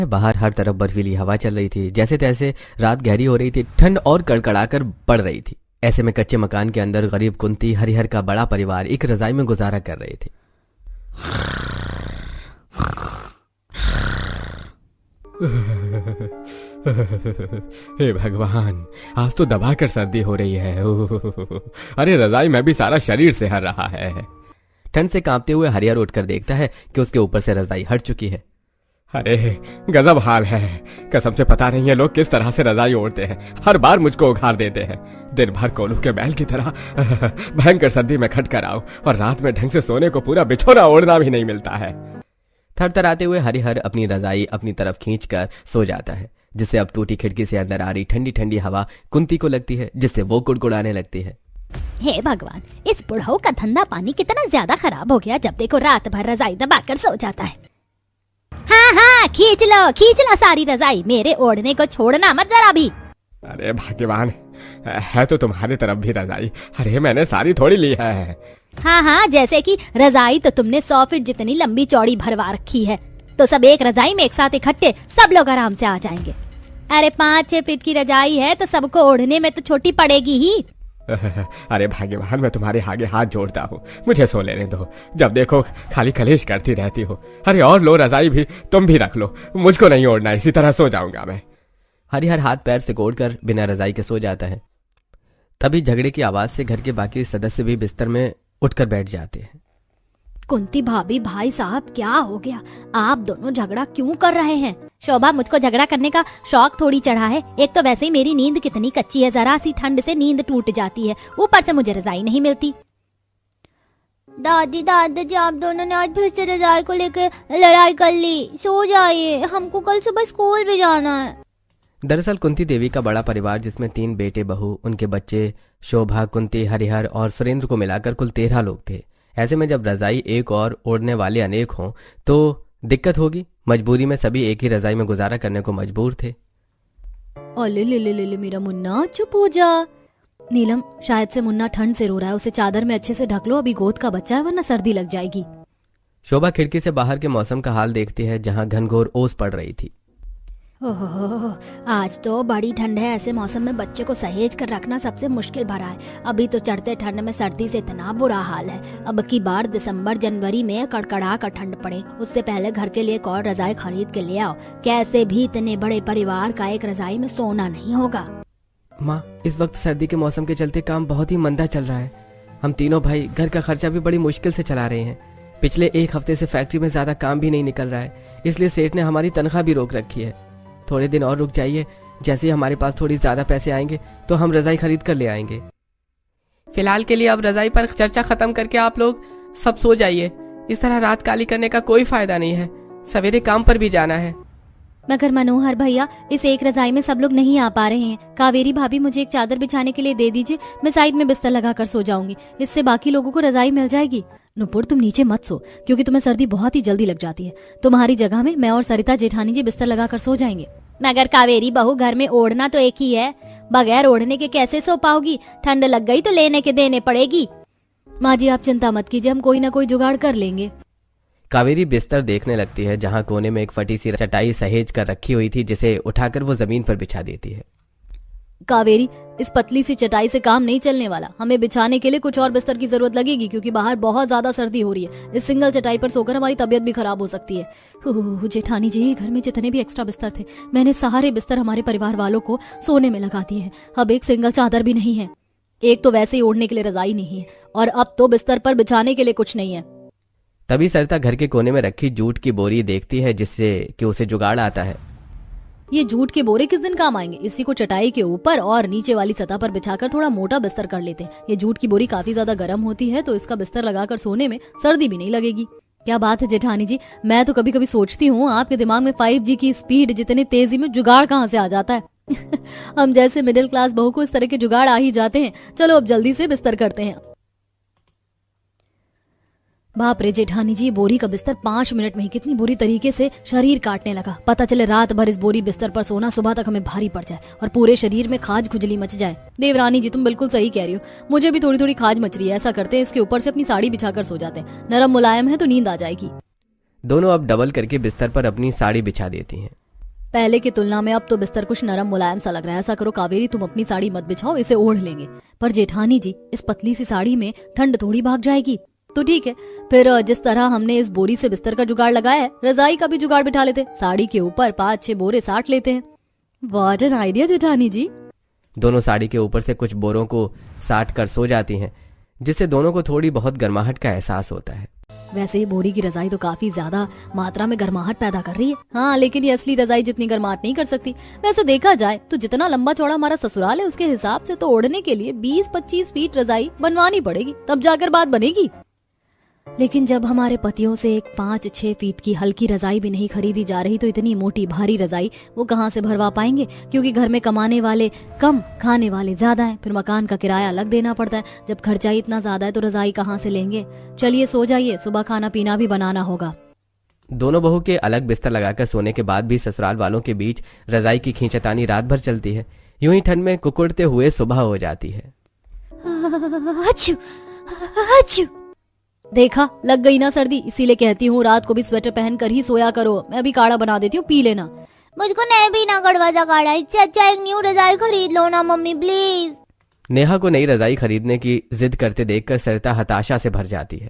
बाहर हर तरफ बर्फीली हवा चल रही थी। जैसे तैसे रात गहरी हो रही थी, ठंड और कड़कड़ाकर बढ़ रही थी। ऐसे में कच्चे मकान के अंदर गरीब कुंती हरिहर का बड़ा परिवार एक रजाई में गुजारा कर रहे थे। हे भगवान, आज तो दबाकर सर्दी हो रही है। अरे रजाई में भी सारा शरीर सिहर रहा है। ठंड से कांपते हुए हरिहर उठकर देखता है कि उसके ऊपर से रजाई हट चुकी है। अरे गजब हाल है, कसम से पता नहीं है लोग किस तरह से रजाई ओढ़ते हैं। हर बार मुझको उघाड़ देते हैं। दिन भर कोलू के बैल की तरह भयंकर सर्दी में खट कर आओ और रात में ढंग से सोने को पूरा बिछोना ओढ़ना भी नहीं मिलता है। थरथराते हुए हरिहर अपनी रजाई अपनी तरफ खींचकर सो जाता है, जिससे अब टूटी खिड़की से अंदर आ रही ठंडी ठंडी हवा कुंती को लगती है, जिससे वो कुड़कुड़ाने लगती है। हे भगवान, इस बुढ़ऊ का धंधा पानी कितना ज्यादा खराब हो गया। जब देखो रात भर रजाई दबाकर सो जाता है। हाँ, खींच लो सारी रजाई, मेरे ओढ़ने को छोड़ना मत जरा भी। अरे भाग्यवान, है तो तुम्हारी तरफ भी रजाई। अरे मैंने सारी थोड़ी ली है। हाँ, जैसे कि रजाई तो तुमने 100 फीट जितनी लंबी चौड़ी भरवा रखी है, तो सब एक रजाई में एक साथ इकट्ठे सब लोग आराम से आ जाएंगे। अरे 5-6 फीट की रजाई है तो सबको ओढ़ने में तो छोटी पड़ेगी ही। अरे भाग्यवान, मैं तुम्हारे आगे हाथ जोड़ता हूँ, मुझे सो लेने दो। जब देखो खाली कलेश करती रहती हो। अरे और लो रजाई भी तुम भी रख लो, मुझको नहीं ओढ़ना, इसी तरह सो जाऊंगा मैं। हरिहर हाथ पैर से कोड़कर बिना रजाई के सो जाता है। तभी झगड़े की आवाज से घर के बाकी सदस्य भी बिस्तर में उठकर बैठ जाते हैं। कुंती भाभी, भाई साहब, क्या हो गया? आप दोनों झगड़ा क्यों कर रहे हैं? शोभा, मुझको झगड़ा करने का शौक थोड़ी चढ़ा है। एक तो वैसे ही मेरी नींद कितनी कच्ची है, जरा सी ठंड से नींद टूट जाती है, ऊपर से मुझे रजाई नहीं मिलती। दादाजी, आप दोनों ने आज फिर से रजाई को लेकर लड़ाई कर ली। सो जाइए, हमको कल सुबह स्कूल भी जाना है। दरअसल कुंती देवी का बड़ा परिवार, जिसमें 3 बेटे बहू, उनके बच्चे शोभा, कुंती, हरिहर और सुरेंद्र को मिलाकर कुल 13 लोग थे। ऐसे में जब रजाई एक और ओढ़ने वाले अनेक हों तो दिक्कत होगी। मजबूरी में सभी एक ही रजाई में गुजारा करने को मजबूर थे। ले मेरा मुन्ना, चुप हो जा। नीलम, शायद से मुन्ना ठंड से रो रहा है, उसे चादर में अच्छे से ढक लो, अभी गोद का बच्चा है वरना सर्दी लग जाएगी। शोभा खिड़की से बाहर के मौसम का हाल देखती है, जहां घनघोर ओस पड़ रही थी। ओहो, आज तो बड़ी ठंड है। ऐसे मौसम में बच्चे को सहेज कर रखना सबसे मुश्किल भरा है। अभी तो चढ़ते ठंड में सर्दी से इतना बुरा हाल है। अब की बार दिसंबर जनवरी में कड़कड़ा कर ठंड पड़े, उससे पहले घर के लिए एक और रजाई खरीद के ले आओ। कैसे भी इतने बड़े परिवार का एक रजाई में सोना नहीं होगा। माँ, इस वक्त सर्दी के मौसम के चलते काम बहुत ही मंदा चल रहा है। हम तीनों भाई घर का खर्चा भी बड़ी मुश्किल से चला रहे हैं। पिछले 1 हफ्ते से फैक्ट्री में ज्यादा काम भी नहीं निकल रहा है, इसलिए सेठ ने हमारी तनख्वाह भी रोक रखी है। थोड़े दिन और रुक जाइए, जैसे ही हमारे पास थोड़ी ज्यादा पैसे आएंगे तो हम रजाई खरीद कर ले आएंगे। फिलहाल के लिए अब रजाई पर चर्चा खत्म करके आप लोग सब सो जाइए। इस तरह रात काली करने का कोई फायदा नहीं है, सवेरे काम पर भी जाना है। मगर मनोहर भैया, इस एक रजाई में सब लोग नहीं आ पा रहे हैं। कावेरी भाभी, मुझे एक चादर बिछाने के लिए दे दीजिए, मैं साइड में बिस्तर लगाकर सो जाऊंगी, इससे बाकी लोगों को रजाई मिल जाएगी। नुपुर, तुम नीचे मत सो, क्योंकि तुम्हें सर्दी बहुत ही जल्दी लग जाती है। तुम्हारी जगह में मैं और सरिता जेठानी जी बिस्तर लगाकर सो जाएंगे। मगर कावेरी बहू, घर में ओढ़ना तो एक ही है, बगैर ओढ़ने के कैसे सो पाओगी? ठंड लग गई तो लेने के देने पड़ेगी। माँ जी, आप चिंता मत कीजिए, हम कोई ना कोई जुगाड़ कर लेंगे। कावेरी बिस्तर देखने लगती है, जहां कोने में एक फटी सी चटाई सहेज कर रखी हुई थी, जिसे उठाकर वो जमीन पर बिछा देती है। कावेरी, इस पतली सी चटाई से काम नहीं चलने वाला, हमें बिछाने के लिए कुछ और बिस्तर की जरूरत लगेगी, क्योंकि बाहर बहुत ज्यादा सर्दी हो रही है। इस सिंगल चटाई पर सोकर हमारी तबीयत भी खराब हो सकती है। जेठानी जी, घर में जितने भी एक्स्ट्रा बिस्तर थे, मैंने सारे बिस्तर हमारे परिवार वालों को सोने में लगा दिए हैं। अब एक सिंगल चादर भी नहीं है। एक तो वैसे ही ओढ़ने के लिए रजाई नहीं है, और अब तो बिस्तर पर बिछाने के लिए कुछ नहीं है। तभी सरिता घर के कोने में रखी जूट की बोरी देखती है, जिससे कि उसे जुगाड़ आता है। ये जूट के बोरे किस दिन काम आएंगे? इसी को चटाई के ऊपर और नीचे वाली सतह पर बिछाकर थोड़ा मोटा बिस्तर कर लेते हैं। ये जूट की बोरी काफी ज्यादा गर्म होती है, तो इसका बिस्तर लगाकर सोने में सर्दी भी नहीं लगेगी। क्या बात है जेठानी जी, मैं तो कभी कभी सोचती हूँ आपके दिमाग में 5G की स्पीड जितनी तेजी में जुगाड़ कहाँ से आ जाता है। हम जैसे मिडिल क्लास बहू को इस तरह के जुगाड़ आ ही जाते हैं। चलो अब जल्दी से बिस्तर करते हैं। बाप रे जेठानी जी, बोरी का बिस्तर 5 मिनट में ही कितनी बुरी तरीके से शरीर काटने लगा। पता चले रात भर इस बोरी बिस्तर पर सोना, सुबह तक हमें भारी पड़ जाए और पूरे शरीर में खाज खुजली मच जाए। देवरानी जी, तुम बिल्कुल सही कह रही हो, मुझे भी थोड़ी थोड़ी खाज मच रही है। ऐसा करते हैं, इसके ऊपर से अपनी साड़ी बिछाकर सो जाते हैं, नरम मुलायम है तो नींद आ जाएगी। दोनों अब डबल करके बिस्तर पर अपनी साड़ी बिछा देती हैं। पहले की तुलना में अब तो बिस्तर कुछ नरम मुलायम सा लग रहा है। ऐसा करो कावेरी, तुम अपनी साड़ी मत बिछाओ, इसे ओढ़ लेंगे। पर जेठानी जी, इस पतली सी साड़ी में ठंड थोड़ी भाग जाएगी। तो ठीक है, फिर जिस तरह हमने इस बोरी से बिस्तर का जुगाड़ लगाया है, रजाई का भी जुगाड़ बिठा लेते। साड़ी के ऊपर 5-6 बोरे साट लेते हैं। व्हाट एन आइडिया जेठानी जी। दोनों साड़ी के ऊपर से कुछ बोरों को साट कर सो जाती हैं, जिससे दोनों को थोड़ी बहुत गर्माहट का एहसास होता है। वैसे ये बोरी की रजाई तो काफी ज्यादा मात्रा में गर्माहट पैदा कर रही है। हाँ, लेकिन ये असली रजाई जितनी गर्माहट नहीं कर सकती। वैसे देखा जाए तो जितना लंबा चौड़ा हमारा ससुराल है, उसके हिसाब से तो ओढ़ने के लिए 20-25 फीट रजाई बनवानी पड़ेगी, तब जाकर बात बनेगी। लेकिन जब हमारे पतियों से एक 5-6 फीट की हल्की रजाई भी नहीं खरीदी जा रही, तो इतनी मोटी भारी रजाई वो कहाँ से भरवा पाएंगे? क्योंकि घर में कमाने वाले कम, खाने वाले ज्यादा हैं। फिर मकान का किराया अलग देना पड़ता है। जब खर्चा ही इतना ज्यादा है तो रजाई कहाँ से लेंगे? चलिए सो जाइए, सुबह खाना पीना भी बनाना होगा। दोनों बहू के अलग बिस्तर लगाकर सोने के बाद भी ससुराल वालों के बीच रजाई की खींचतानी रात भर चलती है। यूं ही ठंड में कुकुड़ते हुए सुबह हो जाती है। अच्छू, अच्छू। देखा, लग गई ना सर्दी। इसीलिए कहती हूँ रात को भी स्वेटर पहन कर ही सोया करो। मैं अभी काढ़ा बना देती हूँ, पी लेना। मुझको नहीं भी ना कड़वा सा काढ़ा, इससे अच्छा एक न्यू रजाई खरीद लो ना मम्मी प्लीज। नेहा को नई रजाई खरीदने की जिद करते देखकर सरिता हताशा से भर जाती है।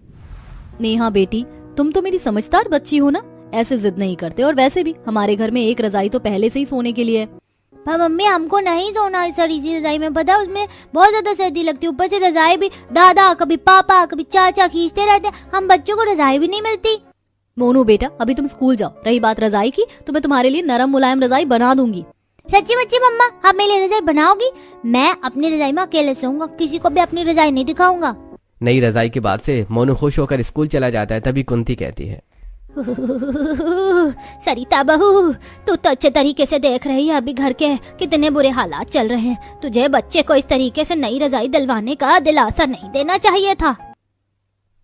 नेहा बेटी, तुम तो मेरी समझदार बच्ची हो ना, ऐसे जिद नहीं करते। और वैसे भी हमारे घर में एक रजाई तो पहले से ही सोने के लिए है। पर मम्मी हमको नहीं सोना इस सड़ी सी रजाई में, पता उसमें बहुत ज्यादा सर्दी लगती है। ऊपर से रजाई भी दादा, कभी पापा, कभी चाचा खींचते रहते हैं। हम बच्चों को रजाई भी नहीं मिलती। मोनू बेटा, अभी तुम स्कूल जाओ। रही बात रजाई की, तो मैं तुम्हारे लिए नरम मुलायम रजाई बना दूंगी। सच्ची बच्ची मम्मा, आप मेरे लिए रजाई बनाओगी? मैं अपनी रजाई में अकेले सोऊंगा, किसी को भी अपनी रजाई नहीं दिखाऊंगा। नई रजाई की बात से मोनू खुश होकर स्कूल चला जाता है। तभी कुंती कहती है, सरिता बहू, तू तो अच्छे तरीके से देख रही है अभी घर के कितने बुरे हालात चल रहे हैं। तुझे बच्चे को इस तरीके से नई रजाई दिलवाने का दिलासा नहीं देना चाहिए था।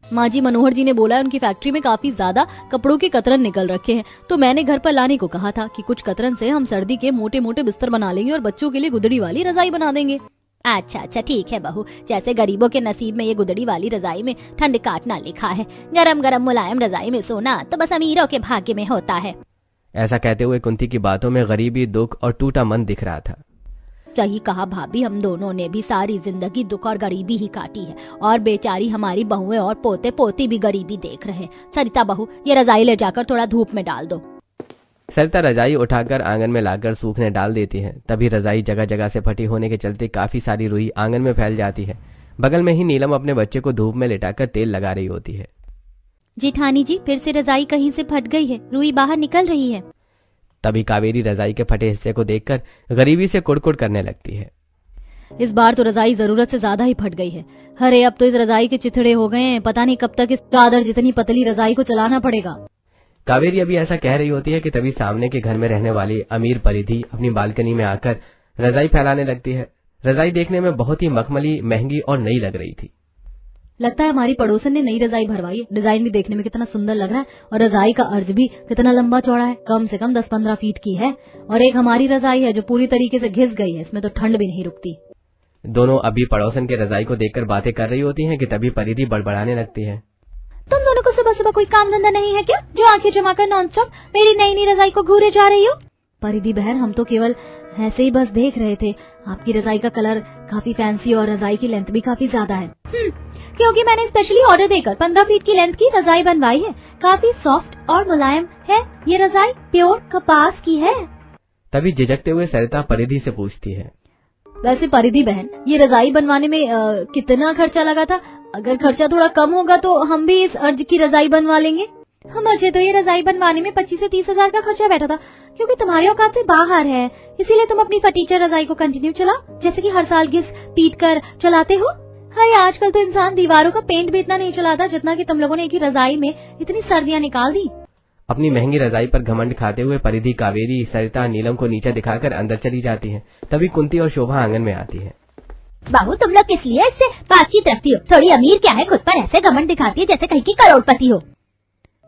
माँ जी, मनोहर जी ने बोला है उनकी फैक्ट्री में काफी ज्यादा कपड़ों के कतरन निकल रखे हैं, तो मैंने घर पर लाने को कहा था कि कुछ कतरन से हम सर्दी के मोटे मोटे बिस्तर बना लेंगे और बच्चों के लिए गुदड़ी वाली रजाई बना देंगे। अच्छा अच्छा ठीक है बहू, जैसे गरीबों के नसीब में ये गुदड़ी वाली रजाई में ठंड काटना लिखा है, गरम गरम मुलायम रजाई में सोना तो बस अमीरों के भाग्य में होता है। ऐसा कहते हुए कुंती की बातों में गरीबी, दुख और टूटा मन दिख रहा था। सही कहा भाभी, हम दोनों ने भी सारी जिंदगी दुख और गरीबी ही काटी है, और बेचारी हमारी बहुएं और पोते पोती भी गरीबी देख रहे हैं। सरिता बहू, ये रजाई ले जाकर थोड़ा धूप में डाल दो। सरिता रजाई उठाकर आंगन में लाकर सूखने डाल देती है। तभी रजाई जगह जगह से फटी होने के चलते काफी सारी रुई आंगन में फैल जाती है। बगल में ही नीलम अपने बच्चे को धूप में लेटाकर तेल लगा रही होती है। जेठानी जी, फिर से रजाई कहीं से फट गई है, रुई बाहर निकल रही है। तभी कावेरी रजाई के फटे हिस्से को देखकर गरीबी से कुड़कुड़ करने लगती है। इस बार तो रजाई जरूरत से ज्यादा ही फट गई है। अरे अब तो इस रजाई के चिथड़े हो गए हैं, पता नहीं कब तक इस चादर जितनी पतली रजाई को चलाना पड़ेगा। कावेरी अभी ऐसा कह रही होती है कि तभी सामने के घर में रहने वाली अमीर परिधि अपनी बालकनी में आकर रजाई फैलाने लगती है। रजाई देखने में बहुत ही मखमली, महंगी और नई लग रही थी। लगता है हमारी पड़ोसन ने नई रजाई भरवाई है। डिजाइन भी देखने में कितना सुंदर लग रहा है, और रजाई का अर्ज भी कितना लंबा चौड़ा है, कम से कम 10-15 फीट की है। और एक हमारी रजाई है जो पूरी तरीके से घिस गई है, इसमें तो ठंड भी नहीं रुकती। दोनों अभी पड़ोसन के रजाई को देखकर बातें कर रही होती हैं कि तभी परिधि बड़बड़ाने लगती है। तुम दोनों को सुबह सुबह कोई काम धंधा नहीं है क्या, जो आंखें जमाकर नॉनस्टॉप मेरी नई नई रजाई को घूरे जा रही हो? परिधि बहन, हम तो केवल ऐसे ही बस देख रहे थे। आपकी रजाई का कलर काफी फैंसी और रजाई की लेंथ भी काफी ज्यादा है। क्योंकि मैंने स्पेशली ऑर्डर देकर 15 फीट की लेंथ की रजाई बनवाई है। काफी सॉफ्ट और मुलायम है ये रजाई, प्योर कपास की है। तभी झिझकते हुए सरिता परिधि से पूछती है, वैसे परिधि बहन, ये रजाई बनवाने में कितना खर्चा लगा था? अगर खर्चा थोड़ा कम होगा तो हम भी इस अर्ज की रजाई बनवा लेंगे। मुझे तो ये रजाई बनवाने में 25 से 30 हजार का खर्चा बैठा था, क्योंकि तुम्हारे औकात से बाहर है, इसीलिए तुम अपनी फटीचर रजाई को कंटिन्यू चलाओ, जैसे कि हर साल घिस पीट कर चलाते हो। हाय, आजकल तो इंसान दीवारों का पेंट भी इतना नहीं चलाता जितना कि तुम लोगों ने एक ही रजाई में इतनी सर्दियां निकाल दी। अपनी महंगी रजाई पर घमंड खाते हुए परिधि, कावेरी, सरिता, नीलम को नीचे दिखाकर अंदर चली जाती है। तभी कुंती और शोभा आंगन में आती है। बाबू, तुम लोग किस लिए इससे बातचीत रखती हो? थोड़ी अमीर क्या है, खुद पर ऐसे घमंड दिखाती है जैसे कहीं की करोड़पति हो।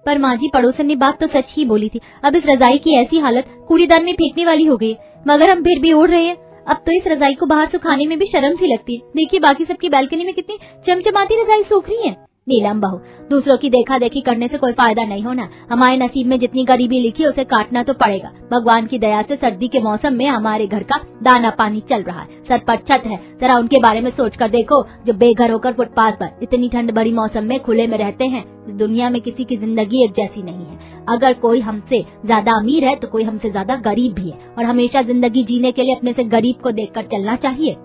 पर माँ जी, पड़ोसन ने बात तो सच ही बोली थी। अब इस रजाई की ऐसी हालत कूड़ेदान में फेंकने वाली हो गई, मगर हम फिर भी उड़ रहे हैं। अब तो इस रजाई को बाहर सुखाने में भी शर्म सी लगती है। देखिए बाकी सबकी बालकनी में कितनी चमचमाती रजाई सूख रही है। नीलम बहू, दूसरों की देखा देखी करने से कोई फायदा नहीं होना। हमारे नसीब में जितनी गरीबी लिखी उसे काटना तो पड़ेगा। भगवान की दया से सर्दी के मौसम में हमारे घर का दाना पानी चल रहा है, सर पर छत है। जरा उनके बारे में सोच कर देखो जो बेघर होकर फुटपाथ पर इतनी ठंड भरी मौसम में खुले में रहते हैं। इस दुनिया में किसी की जिंदगी एक जैसी नहीं है। अगर कोई हमसे ज्यादा अमीर है तो कोई हमसे ज्यादा गरीब भी है, और हमेशा जिंदगी जीने के लिए अपने से गरीब को देखकर चलना चाहिए।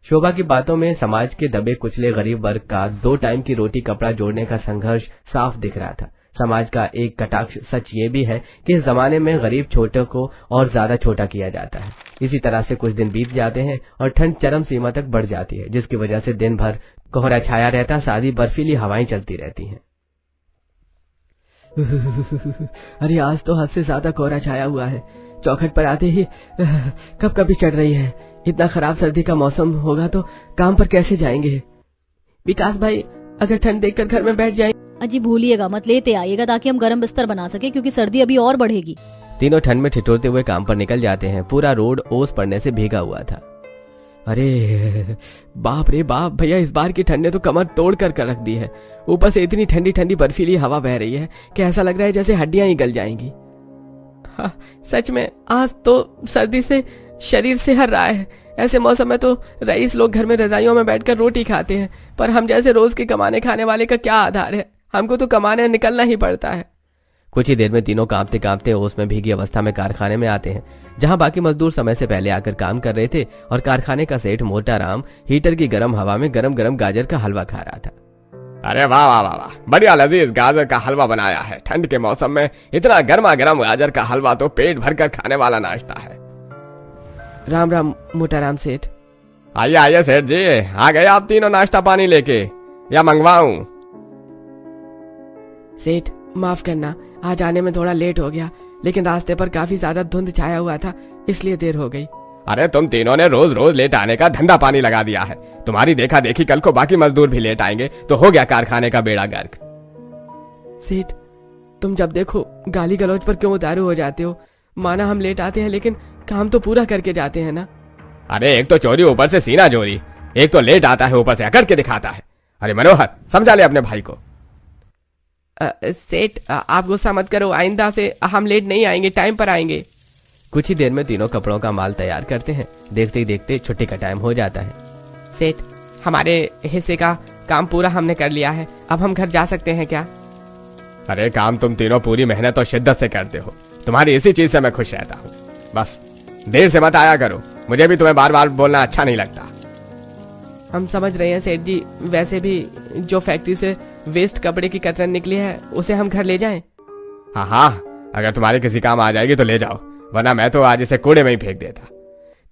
शोभा की बातों में समाज के दबे कुचले गरीब वर्ग का 2 टाइम की रोटी कपड़ा जोड़ने का संघर्ष साफ दिख रहा था। समाज का एक कटाक्ष सच ये भी है कि इस जमाने में गरीब छोटे को और ज्यादा छोटा किया जाता है। इसी तरह से कुछ दिन बीत जाते हैं और ठंड चरम सीमा तक बढ़ जाती है, जिसकी वजह से दिन भर कोहरा छाया रहता, सादी बर्फीली हवाएं चलती रहती हैं। अरे आज तो हद से ज्यादा कोहरा छाया हुआ है। चौखट पर आते ही कब कभी चढ़ रही है। इतना खराब सर्दी का मौसम होगा तो काम पर कैसे जाएंगे? विकास भाई, अगर ठंड देखकर घर में बैठ जाए। अजी भूलिएगा मत, लेते आइएगा ताकि हम गर्म बिस्तर बना सके, क्योंकि सर्दी अभी और बढ़ेगी। तीनों ठंड में ठिठुरते हुए काम पर निकल जाते हैं। पूरा रोड ओस पड़ने से भीगा हुआ था। अरे बाप रे बाप, भैया इस बार की ठंड ने तो कमर तोड़ कर रख दी है। ऊपर से इतनी ठंडी ठंडी बर्फीली हवा बह रही है कि ऐसा लग रहा है जैसे हड्डियां ही गल जाएंगी। हाँ, सच में आज तो सर्दी से शरीर सिहर रहा है। ऐसे मौसम में तो रईस लोग घर में रजाइयों में बैठकर रोटी खाते हैं, पर हम जैसे रोज के कमाने खाने वाले का क्या आधार है? हमको तो कमाने निकलना ही पड़ता है। कुछ ही देर में तीनों कांपते कांपते ओस में भीगी अवस्था में कारखाने में आते हैं, जहां बाकी मजदूर समय से पहले आकर काम कर रहे थे और कारखाने का सेठ मोटा राम हीटर की गर्म हवा में गरम गरम गाजर का हलवा खा रहा था। अरे वाह वाह वाह वाह, बढ़िया लजीज गाजर का हलवा बनाया है। ठंड के मौसम में इतना गर्मा गर्म गाजर का हलवा तो पेट भरकर खाने वाला नाश्ता है। राम राम मोटा राम सेठ। आइए आइए सेठ जी, आ गए आप तीनों नाश्ता पानी लेके, या मंगवाऊं? सेठ माफ करना, आज आने में थोड़ा लेट हो गया, लेकिन रास्ते पर काफी ज्यादा धुंध छाया हुआ था, इसलिए देर हो गई। अरे तुम तीनों ने रोज रोज लेट आने का धंधा पानी लगा दिया है। तुम्हारी देखा देखी कल को बाकी मजदूर भी लेट आएंगे तो हो गया कारखाने का बेड़ा गर्क। सेठ तुम जब देखो गाली गलौज पर क्यों उतारू हो जाते हो? माना हम लेट आते हैं लेकिन काम तो पूरा करके जाते हैं ना। अरे एक तो चोरी ऊपर से सीना चोरी, एक तो लेट आता है ऊपर से अकड़ के दिखाता है। अरे मनोहर, समझा ले अपने भाई को। सेठ आप गुस्सा मत करो, आइंदा से हम लेट नहीं आएंगे, टाइम पर आएंगे। कुछ ही देर में तीनों कपड़ों का माल तैयार करते हैं। देखते ही देखते छुट्टी का टाइम हो जाता है। सेठ हमारे हिस्से का काम पूरा हमने कर लिया है, अब हम घर जा सकते हैं क्या? अरे काम तुम तीनों पूरी मेहनत और शिद्दत से करते हो, तुम्हारी इसी चीज से मैं खुश रहता हूँ। बस देर से मत आया करो, मुझे भी तुम्हें बार बार बोलना अच्छा नहीं लगता। हम समझ रहे हैं सेठ जी, वैसे भी जो फैक्ट्री से वेस्ट कपड़े की कतरन निकली है उसे हम घर ले जाएं? हाँ हाँ, अगर तुम्हारे किसी काम आ जाएगी तो ले जाओ, वरना मैं तो आज इसे कूड़े में ही फेंक देता।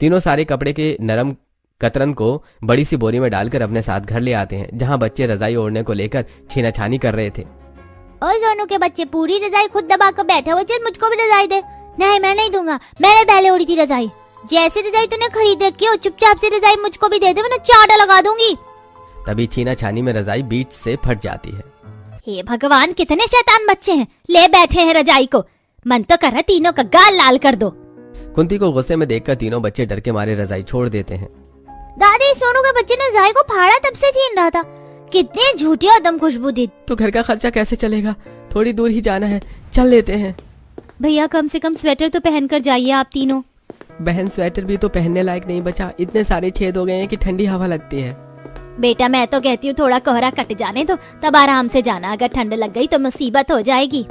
तीनों सारे कपड़े के नरम कतरन को बड़ी सी बोरी में डालकर अपने साथ घर ले आते हैं, जहां बच्चे रजाई ओढ़ने को लेकर छीनाछानी कर रहे थे। ओए सोनू के बच्चे, पूरी रजाई खुद दबा कर बैठे हुए, चल मुझको भी रजाई दे। नहीं मैं नहीं दूंगा, मैंने पहले ओढ़ी थी रजाई। जैसे रजाई तूने खरीद रखी हो चुपचाप से रजाई मुझको भी दे दे, वरना चाटा लगा दूंगी। तभी छीनाछानी में रजाई बीच से फट जाती है। हे भगवान, कितने शैतान बच्चे हैं, ले बैठे हैं रजाई को। मन तो कर रहा तीनों का गाल लाल कर दो। कुंती को गुस्से में देखकर तीनों बच्चे डर के मारे रजाई छोड़ देते हैं। दादी, सोनू के बच्चे ने रजाई को फाड़ा तब से छीन रहा था, कितनी झूठी और दम खुशबू दी। तो घर का खर्चा कैसे चलेगा? थोड़ी दूर ही जाना है, चल लेते हैं। भैया कम से कम स्वेटर तो पहन कर जाइए आप तीनों। बहन स्वेटर भी तो पहनने लायक नहीं बचा, इतने सारे छेद हो गए हैं कि ठंडी हवा लगती है। बेटा मैं तो कहती हूँ थोड़ा कोहरा कट जाने दो, तब आराम से जाना। अगर ठंड लग गई तो मुसीबत हो जाएगी।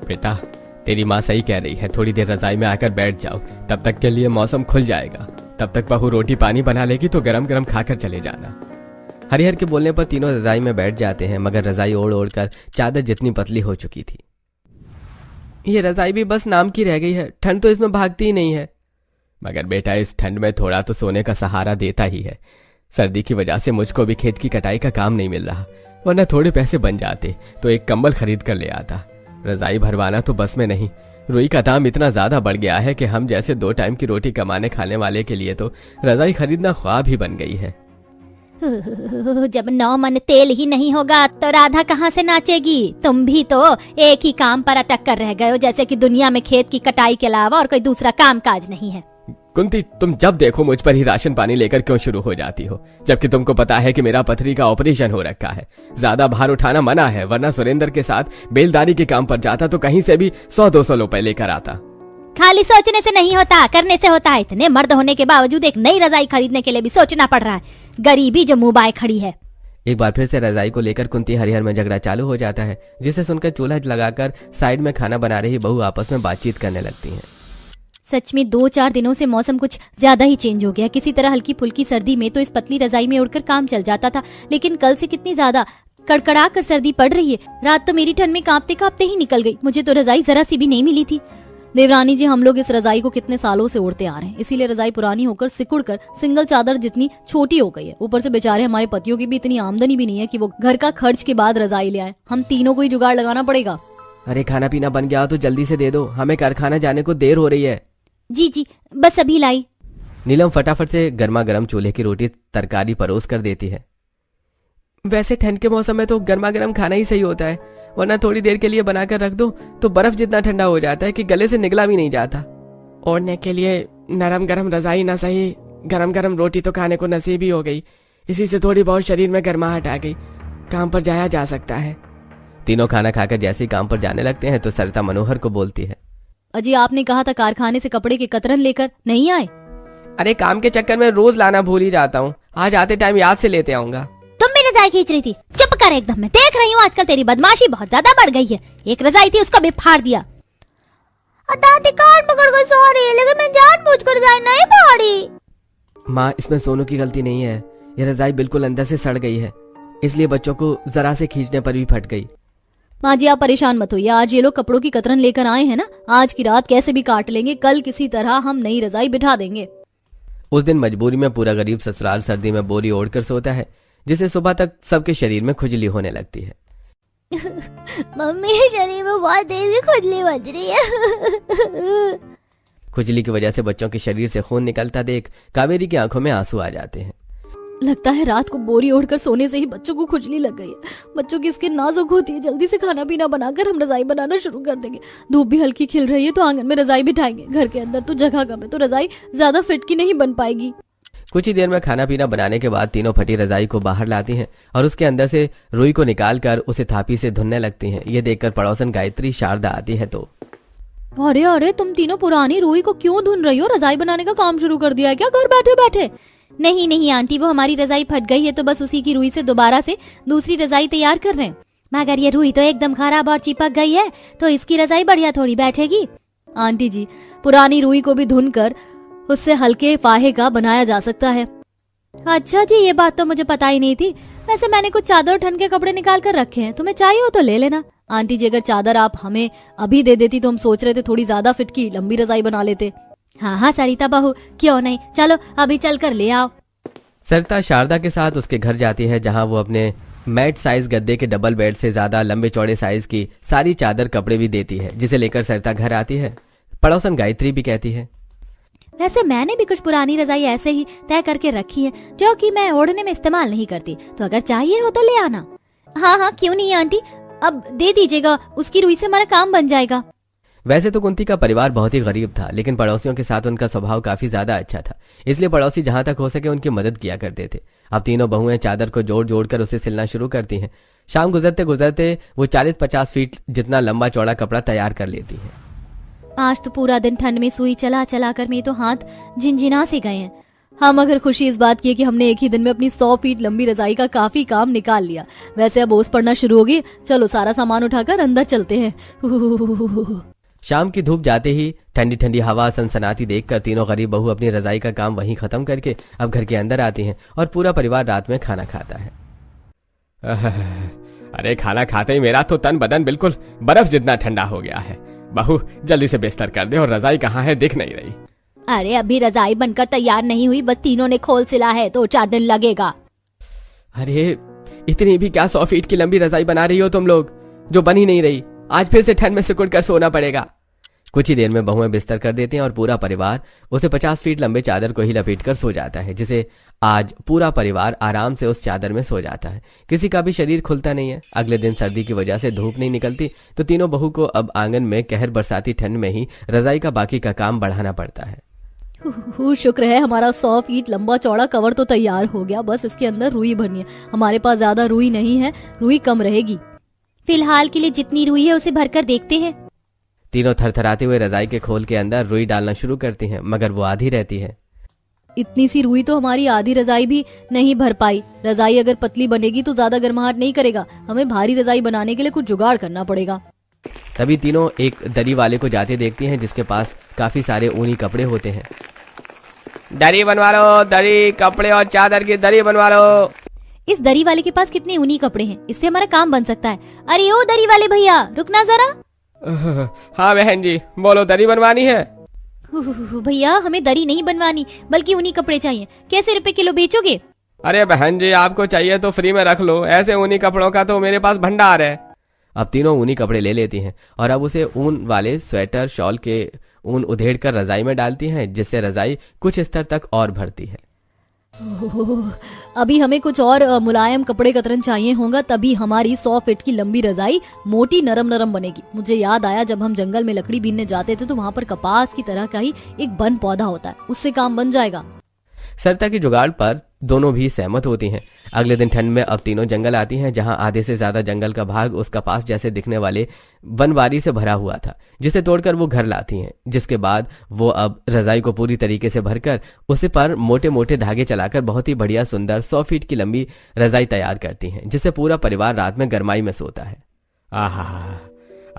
बेटा तेरी माँ सही कह रही है, थोड़ी देर रजाई में आकर बैठ जाओ, तब तक के लिए मौसम खुल जाएगा। तब तक बहू रोटी पानी बना लेगी तो गरम गरम खाकर चले जाना। हरिहर के बोलने पर तीनों रजाई में बैठ जाते हैं, मगर रजाई ओढ़ ओढ़ कर चादर जितनी पतली हो चुकी थी। ये रजाई भी बस नाम की रह गई है, ठंड तो इसमें भागती ही नहीं है। मगर बेटा इस ठंड में थोड़ा तो सोने का सहारा देता ही है। सर्दी की वजह से मुझको भी खेत की कटाई का काम नहीं मिल रहा, वरना थोड़े पैसे बन जाते तो एक कंबल खरीद कर ले आता। रजाई भरवाना तो बस में नहीं, रुई का दाम इतना ज्यादा बढ़ गया है कि हम जैसे 2 टाइम की रोटी कमाने खाने वाले के लिए तो रजाई खरीदना ख्वाब ही बन गई है। जब 9 मन तेल ही नहीं होगा तो राधा कहाँ से नाचेगी? तुम भी तो एक ही काम पर अटक कर रह गए हो, जैसे कि दुनिया में खेत की कटाई के अलावा और कोई दूसरा काम काज नहीं है। कुंती, तुम जब देखो मुझ पर ही राशन पानी लेकर क्यों शुरू हो जाती हो, जबकि तुमको पता है कि मेरा पथरी का ऑपरेशन हो रखा है। ज्यादा भार उठाना मना है, वरना सुरेंद्र के साथ बेलदारी के काम पर जाता तो कहीं से भी 100-200 रुपए लेकर आता। खाली सोचने से नहीं होता, करने से होता है। इतने मर्द होने के बावजूद एक नई रजाई खरीदने के लिए भी सोचना पड़ रहा है। गरीबी जो मुंह बाय खड़ी है। एक बार फिर से रजाई को लेकर कुंती हरिहर में झगड़ा चालू हो जाता है, जिसे सुनकर चूल्हा लगाकर साइड में खाना बना रही बहू आपस में बातचीत करने लगती हैं। सच में 2-4 दिनों से मौसम कुछ ज्यादा ही चेंज हो गया। किसी तरह हल्की फुल्की सर्दी में तो इस पतली रजाई में उड़कर काम चल जाता था, लेकिन कल से कितनी ज्यादा कड़कड़ा कर सर्दी पड़ रही है। रात तो मेरी ठंड में कांपते कांपते ही निकल गई। मुझे तो रजाई जरा सी भी नहीं मिली थी। देवरानी जी, हम लोग इस रजाई को कितने सालों से ओढ़ते आ रहे हैं, इसीलिए रजाई पुरानी होकर सिकुड़ कर सिंगल चादर जितनी छोटी हो गई है। ऊपर से बेचारे हमारे पतियों की भी इतनी आमदनी भी नहीं है कि वो घर का खर्च के बाद रजाई ले आए। हम तीनों को ही जुगाड़ लगाना पड़ेगा। अरे खाना पीना बन गया तो जल्दी से दे दो, हमें कारखाना जाने को देर हो रही है। जी जी, बस अभी लाई। नीलम फटाफट से गर्मा गर्म चूल्हे की रोटी तरकारी परोस कर देती है। वैसे ठंड के मौसम में तो गर्मा गर्म खाना ही सही होता है, वरना थोड़ी देर के लिए बनाकर रख दो तो बर्फ जितना ठंडा हो जाता है कि गले से निकला भी नहीं जाता। ओढ़ने के लिए नरम गरम रजाई ना सही, गरम गरम रोटी तो खाने को नसीब ही हो गई। इसी से थोड़ी बहुत शरीर में गर्माहट आ गई। काम पर जाया जा सकता है। तीनों खाना खाकर जैसे ही काम पर जाने लगते हैं तो सरिता मनोहर को बोलती है, अजी आपने कहा था कारखाने से कपड़े के कतरन लेकर नहीं आए। अरे काम के चक्कर में रोज लाना भूल ही जाता हूँ, आज आते टाइम याद से लेते आऊंगा। तुम भी रजाई खींच रही थी? चुप कर एकदम। मैं देख रही हूँ आजकल तेरी बदमाशी बहुत ज्यादा बढ़ गई है। एक रजाई थी उसको भी फाड़ दिया। दादी कान पकड़ कर सो रही है, लेकिन मैं जानबूझकर रजाई नहीं फाड़ी। माँ इसमें सोनू की गलती नहीं है, यह रजाई बिल्कुल अंदर से सड़ गई है, इसलिए बच्चों को जरा से खींचने पर भी फट गई। माँ जी आप परेशान मत होइए, आज ये लोग कपड़ों की कतरन लेकर आए हैं ना, आज की रात कैसे भी काट लेंगे, कल किसी तरह हम नई रजाई बिठा देंगे। उस दिन मजबूरी में पूरा गरीब ससुराल सर्दी में बोरी ओढ़कर सोता है, जिसे सुबह तक सबके शरीर में खुजली होने लगती है। मम्मी शरीर में बहुत तेज खुजली बज रही है। खुजली की वजह से बच्चों के शरीर से खून निकलता देख कावेरी की आंखों में आंसू आ जाते हैं। लगता है रात को बोरी ओढ़कर सोने से ही बच्चों को खुजली लग गई है। बच्चों की स्किन नाजुक होती है, जल्दी से खाना पीना बनाकर हम रजाई बनाना शुरू कर देंगे। धूप भी हल्की खिल रही है तो आंगन में रजाई बिठाएंगे। घर के अंदर तो जगह कम है तो रजाई ज्यादा फिट की नहीं बन पाएगी। कुछ ही देर में खाना पीना बनाने के बाद तीनों फटी रजाई को बाहर लाती हैं और उसके अंदर से रुई को निकालकर उसे थापी से धुनने लगती हैं। ये देखकर पड़ोसन गायत्री शारदा आती है तो, अरे अरे तुम तीनों पुरानी रुई को क्यों धुन रही हो? रजाई बनाने का काम शुरू कर दिया है क्या घर बैठे बैठे? नहीं नहीं आंटी, वो हमारी रजाई फट गई है तो बस उसी की रुई से दोबारा से दूसरी रजाई तैयार कर रहे हैं। मगर ये रुई तो एकदम खराब और चिपक गई है तो इसकी रजाई बढ़िया थोड़ी बैठेगी। आंटी जी, पुरानी रुई को भी धुन कर उससे हल्के फाहे का बनाया जा सकता है। अच्छा जी, ये बात तो मुझे पता ही नहीं थी। वैसे मैंने कुछ चादर और ठंड के कपड़े निकाल कर रखे हैं, तुम्हें चाहिए हो तो ले लेना। आंटी जी, अगर चादर आप हमें अभी दे देती तो हम सोच रहे थे थोड़ी ज्यादा फिट की लंबी रजाई बना लेते। हाँ हाँ सरिता बहू, क्यों नहीं, चलो अभी चल कर ले आओ। सरिता शारदा के साथ उसके घर जाती है, जहां वो अपने मैट साइज गद्दे के डबल बेड से ज्यादा लंबे चौड़े साइज की सारी चादर कपड़े भी देती है, जिसे लेकर सरिता घर आती है। पड़ोसन गायत्री भी कहती है, वैसे मैंने भी कुछ पुरानी रजाई ऐसे ही तय करके रखी है जो कि मैं ओढ़ने में इस्तेमाल नहीं करती, तो अगर चाहिए हो तो ले आना। हाँ हाँ क्यों नहीं आंटी, अब दे दीजिएगा, उसकी रुई से हमारा काम बन जाएगा। वैसे तो कुंती का परिवार बहुत ही गरीब था, लेकिन पड़ोसियों के साथ उनका स्वभाव काफी ज्यादा अच्छा था, इसलिए पड़ोसी जहां तक हो सके उनकी मदद किया करते थे। अब तीनों बहुएं चादर को जोड़ जोड़ कर उसे सिलना शुरू करती हैं। शाम गुजरते गुजरते वो 40-50 फीट जितना लंबा चौड़ा कपड़ा तैयार कर लेती है। आज तो पूरा दिन ठंड में सुई चला चला कर मेरे तो हाथ झिनझिना से गए हैं। हम अगर खुशी इस बात की है कि हमने एक ही दिन में अपनी 100 फीट लंबी रजाई का काफी काम निकाल लिया। वैसे अब ओस पड़ना शुरू होगी, चलो सारा सामान उठाकर अंदर चलते हैं। शाम की धूप जाते ही ठंडी ठंडी हवा सनसनाती देखकर तीनों गरीब बहू अपनी रजाई का काम वहीं खत्म करके अब घर के अंदर आती हैं और पूरा परिवार रात में खाना खाता है। अरे खाना खाते ही मेरा तो तन बदन बिल्कुल बर्फ जितना ठंडा हो गया है। बहू जल्दी से बिस्तर कर दे, और रजाई कहाँ है दिख नहीं रही। अरे अभी रजाई बनकर तैयार नहीं हुई, बस तीनों ने खोल सिला है तो 4 दिन लगेगा। अरे इतनी भी क्या 100 फीट की लंबी रजाई बना रही हो तुम लोग, जो बन ही नहीं रही। आज फिर से ठंड में सिकुड़ कर सोना पड़ेगा। कुछ ही देर में बहुएं बिस्तर कर देती हैं और पूरा परिवार उसे 50 फीट लंबे चादर को ही लपेट कर सो जाता है, जिसे आज पूरा परिवार आराम से उस चादर में सो जाता है। किसी का भी शरीर खुलता नहीं है। अगले दिन सर्दी की वजह से धूप नहीं निकलती, तो तीनों बहू को अब आंगन में कहर बरसाती ठंड में ही रजाई का बाकी का काम बढ़ाना पड़ता है। शुक्र है हमारा 100 फीट लंबा चौड़ा कवर तो तैयार हो गया, बस इसके अंदर रुई भरनी है। हमारे पास ज्यादा रुई नहीं है, रुई कम रहेगी। फिलहाल के लिए जितनी रुई है उसे भरकर देखते हैं। तीनों थरथराते हुए रजाई के खोल के अंदर रुई डालना शुरू करती हैं, मगर वो आधी रहती है। इतनी सी रुई तो हमारी आधी रजाई भी नहीं भर पाई। रजाई अगर पतली बनेगी तो ज्यादा गर्माहट नहीं करेगा, हमें भारी रजाई बनाने के लिए कुछ जुगाड़ करना पड़ेगा। तभी तीनों एक दरी वाले को जाते देखती हैं, जिसके पास काफी सारे ऊनी कपड़े होते हैं। दरी बनवा लो, दरी, कपड़े और चादर की दरी बनवा लो। इस दरी वाले के पास कितने ऊनी कपड़े हैं, इससे हमारा काम बन सकता है। अरे ओ दरी वाले भैया, रुकना जरा। हाँ बहन जी, बोलो, दरी बनवानी है? भैया हमें दरी नहीं बनवानी, बल्कि ऊनी कपड़े चाहिए। कैसे रुपए किलो बेचोगे? अरे बहन जी, आपको चाहिए तो फ्री में रख लो, ऐसे ऊनी कपड़ों का तो मेरे पास भंडार है। अब तीनों ऊनी कपड़े ले लेती हैं और अब उसे ऊन वाले स्वेटर शॉल के ऊन उधेड़ कर रजाई में डालती हैं, जिससे रजाई कुछ स्तर तक और भरती है। अभी हमें कुछ और मुलायम कपड़े कतरन चाहिए होगा, तभी हमारी 100 फीट की लंबी रजाई मोटी नरम नरम बनेगी। मुझे याद आया, जब हम जंगल में लकड़ी बीनने जाते थे तो वहाँ पर कपास की तरह का ही एक वन पौधा होता है, उससे काम बन जाएगा। सरता की जुगाड़ पर दोनों भी सहमत होती हैं। अगले दिन ठंड में अब तीनों जंगल आती हैं, जहां आधे से ज्यादा जंगल का भाग उस कपास जैसे दिखने वाले बनवारी से भरा हुआ था, जिसे तोड़कर वो घर लाती हैं। जिसके बाद वो अब रजाई को पूरी तरीके से भरकर उसे पर मोटे मोटे धागे चलाकर बहुत ही बढ़िया सुंदर 100 फीट की लंबी रजाई तैयार करती हैं, जिससे पूरा परिवार रात में गर्माई में सोता है। आहा,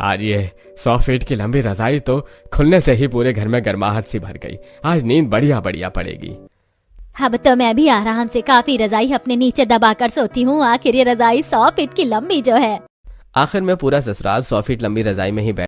आज ये 100 फीट की लंबी रजाई तो खुलने से ही पूरे घर में गर्माहट सी भर गई। आज नींद बढ़िया बढ़िया पड़ेगी। अब तो मैं भी आराम से काफी रजाई अपने नीचे दबाकर सोती हूँ। आखिर ये रजाई 100 फीट की लंबी जो है। आखिर में पूरा ससुराल 100 फीट लंबी रजाई में ही बैठ